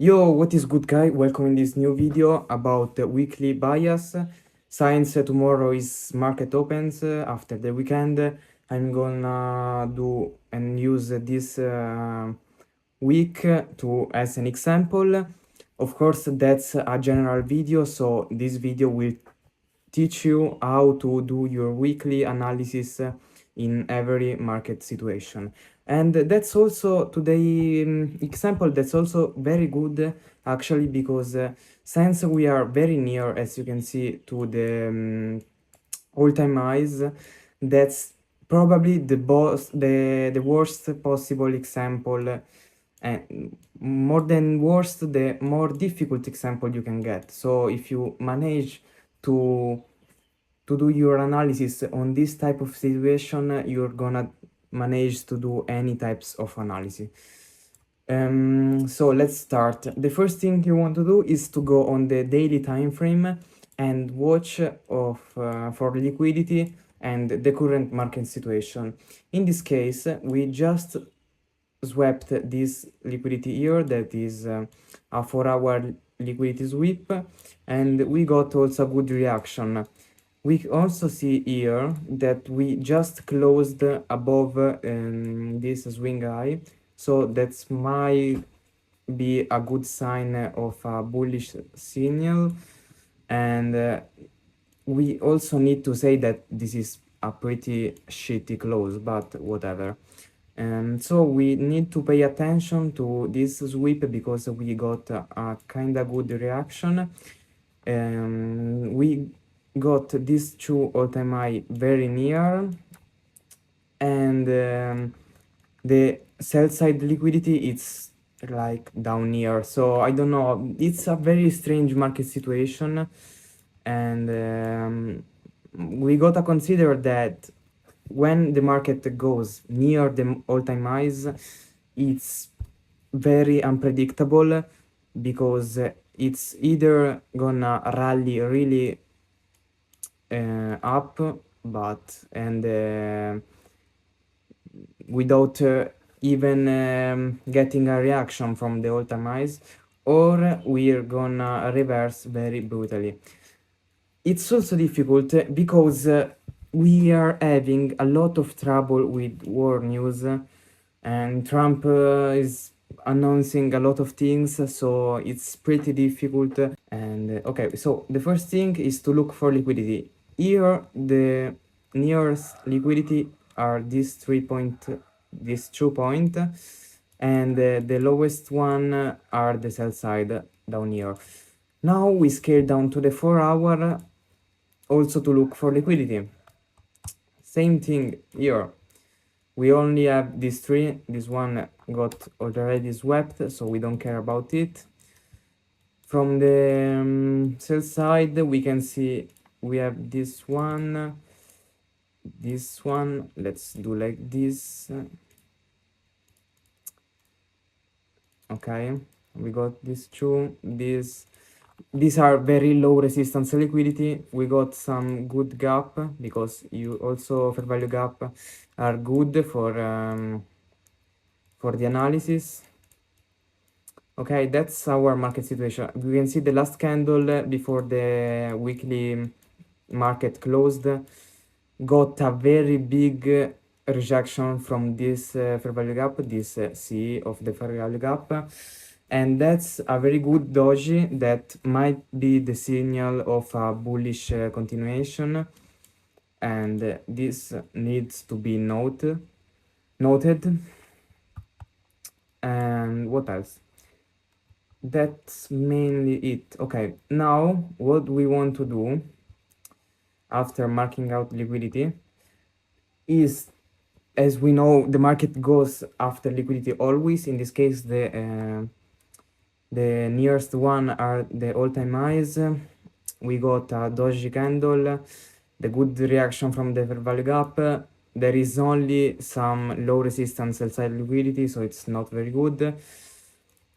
Yo, what is good, guy? Welcome in this new video about the weekly bias. Since tomorrow is market opens after the weekend, I'm gonna do and use this week to as an example. Of course, that's a general video, so this video will teach you how to do your weekly analysis in every market situation. And that's also today example that's also very good actually, because since we are very near, as you can see, to the all-time highs, that's probably the worst possible example, and more than worst, the more difficult example you can get. So if you manage to do your analysis on this type of situation, you're gonna manage to do any types of analysis. So let's start. The first thing you want to do is to go on the daily time frame and watch for liquidity and the current market situation. In this case, we just swept this liquidity here, that is a 4-hour liquidity sweep, and we got also a good reaction. We also see here that we just closed above this swing high, so that might be a good sign of a bullish signal. And we also need to say that this is a pretty shitty close, but whatever. So we need to pay attention to this sweep because we got a kind of good reaction. We got these two all-time high very near, and the sell side liquidity it's like down here. So I don't know, it's a very strange market situation, and we gotta consider that when the market goes near the all-time highs, it's very unpredictable, because it's either gonna rally really up, but without even getting a reaction from the all-time highs, or we're gonna reverse very brutally. It's also difficult because we are having a lot of trouble with war news, and Trump is announcing a lot of things, so it's pretty difficult. And okay, so the first thing is to look for liquidity. Here, the nearest liquidity are these 2 point, and the lowest one are the sell side down here. Now we scale down to the 4-hour, also to look for liquidity. Same thing here. We only have these 3. This one got already swept, so we don't care about it. From the sell side, we can see we have this one. Let's do like this. Okay, we got these 2. These are very low resistance liquidity. We got some good gap, because you also fair value gap are good for the analysis. Okay, that's our market situation. We can see the last candle before the weekly market closed got a very big rejection from this fair value gap, this C of the fair value gap, and that's a very good doji that might be the signal of a bullish continuation, and this needs to be noted. And what else? That's mainly it. Okay, now what we want to do after marking out liquidity is, as we know, the market goes after liquidity always. In this case, the nearest one are the all-time highs. We got a doji candle, the good reaction from the fair value gap. There is only some low resistance sell side liquidity, so it's not very good.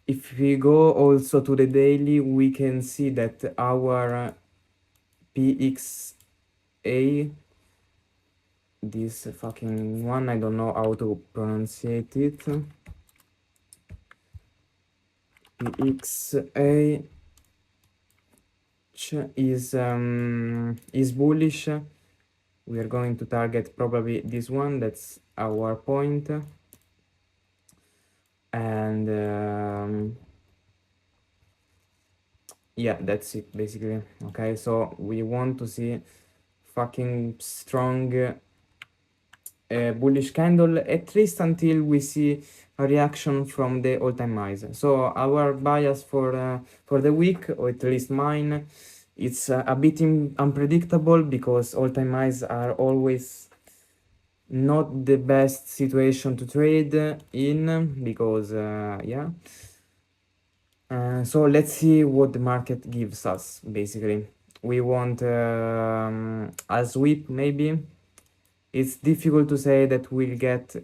If we go also to the daily, we can see that our PXA, this fucking one, I don't know how to pronounce it. PXH is bullish. We are going to target probably this one. That's our point. And yeah, that's it basically. Okay, so we want to see fucking strong bullish candle, at least until we see a reaction from the all-time highs. So our bias for the week, or at least mine, it's a bit unpredictable, because all-time highs are always not the best situation to trade in, because yeah. So let's see what the market gives us. Basically, we want a sweep maybe. It's difficult to say that we'll get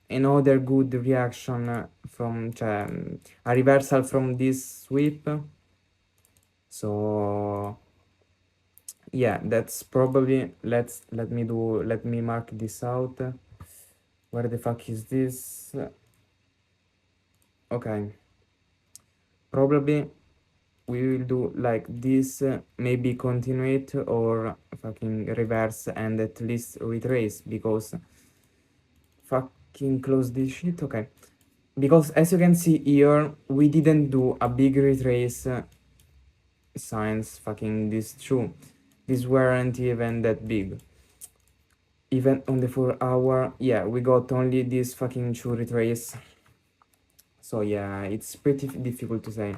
another good reaction from a reversal from this sweep. So yeah, that's probably, let me mark this out. Where the fuck is this? Okay, probably we will do like this, maybe continue it or fucking reverse and at least retrace, because fucking close this shit. Okay, because as you can see here, we didn't do a big retrace signs. Fucking these two, these weren't even that big. Even on the 4 hour, yeah, we got only this fucking two retrace. So yeah, it's pretty difficult to say.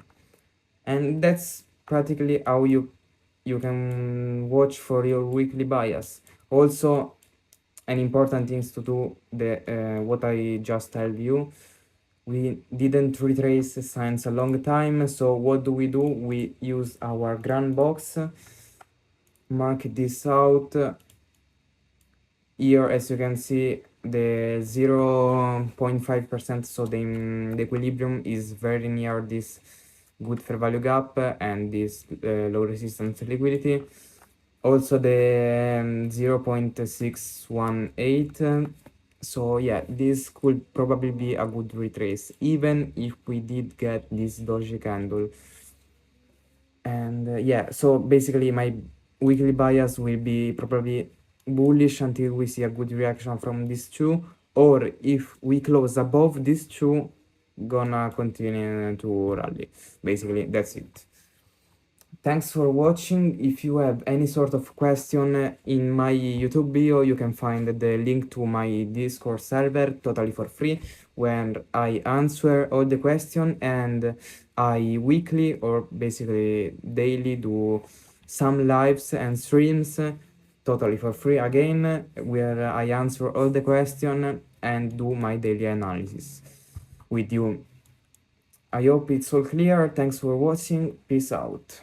And that's practically how you can watch for your weekly bias. Also, an important thing to do, the what I just told you, we didn't retrace signs a long time. So what do? We use our grand box, mark this out here. As you can see, the 0.5%, so the equilibrium is very near this good fair value gap and this low resistance liquidity. Also the 0.618. So yeah, this could probably be a good retrace, even if we did get this doji candle. And yeah, so basically my weekly bias will be probably bullish until we see a good reaction from these two, or if we close above these two, gonna continue to rally. Basically, that's it. Thanks for watching. If you have any sort of question in my YouTube video, you can find the link to my Discord server totally for free, where I answer all the questions, and I weekly or basically daily do some lives and streams totally for free again, where I answer all the questions and do my daily analysis with you. I hope it's all clear. Thanks for watching. Peace out.